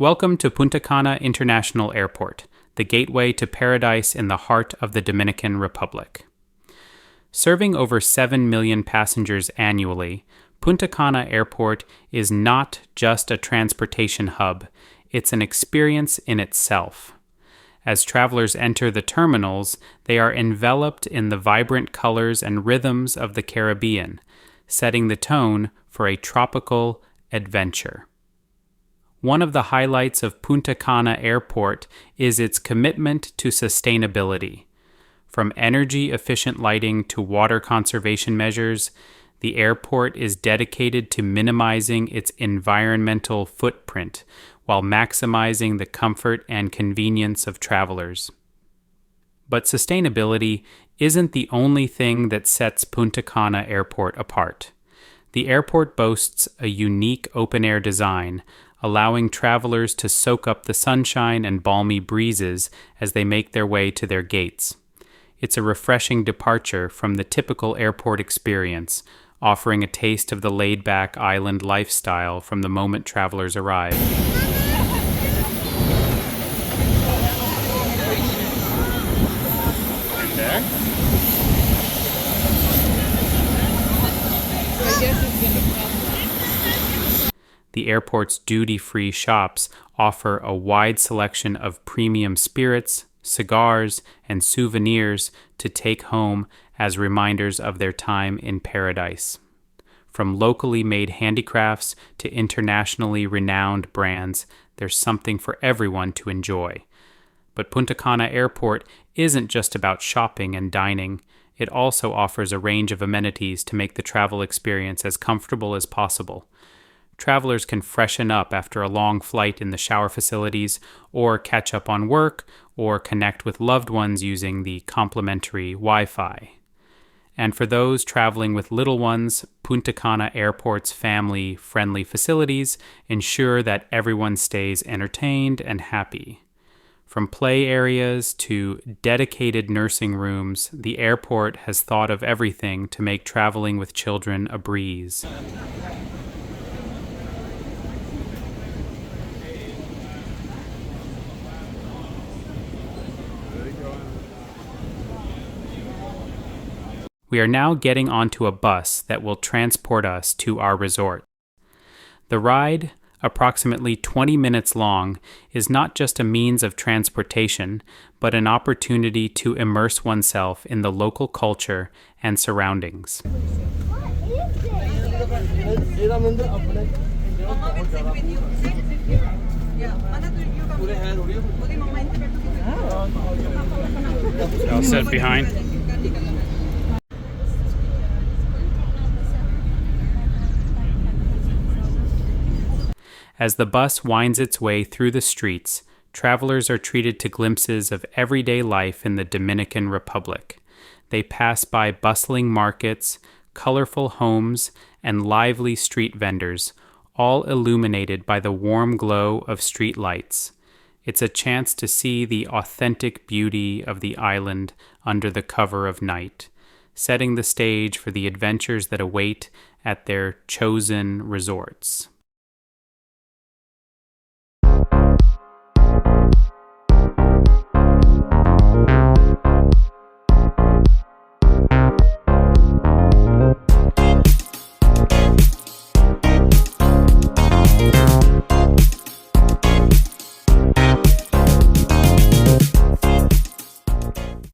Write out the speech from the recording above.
Welcome to Punta Cana International Airport, the gateway to paradise in the heart of the Dominican Republic. Serving over 7 million passengers annually, Punta Cana Airport is not just a transportation hub, it's an experience in itself. As travelers enter the terminals, they are enveloped in the vibrant colors and rhythms of the Caribbean, setting the tone for a tropical adventure. One of the highlights of Punta Cana Airport is its commitment to sustainability. From energy-efficient lighting to water conservation measures, the airport is dedicated to minimizing its environmental footprint while maximizing the comfort and convenience of travelers. But sustainability isn't the only thing that sets Punta Cana Airport apart. The airport boasts a unique open-air design, allowing travelers to soak up the sunshine and balmy breezes as they make their way to their gates. It's a refreshing departure from the typical airport experience, offering a taste of the laid-back island lifestyle from the moment travelers arrive. The airport's duty-free shops offer a wide selection of premium spirits, cigars, and souvenirs to take home as reminders of their time in paradise. From locally made handicrafts to internationally renowned brands, there's something for everyone to enjoy. But Punta Cana Airport isn't just about shopping and dining. It also offers a range of amenities to make the travel experience as comfortable as possible. Travelers can freshen up after a long flight in the shower facilities, or catch up on work, or connect with loved ones using the complimentary Wi-Fi. And for those traveling with little ones, Punta Cana Airport's family-friendly facilities ensure that everyone stays entertained and happy. From play areas to dedicated nursing rooms, the airport has thought of everything to make traveling with children a breeze. We are now getting onto a bus that will transport us to our resort. The ride, approximately 20 minutes long, is not just a means of transportation, but an opportunity to immerse oneself in the local culture and surroundings. I'll sit behind. As the bus winds its way through the streets, travelers are treated to glimpses of everyday life in the Dominican Republic. They pass by bustling markets, colorful homes, and lively street vendors, all illuminated by the warm glow of street lights. It's a chance to see the authentic beauty of the island under the cover of night, setting the stage for the adventures that await at their chosen resorts.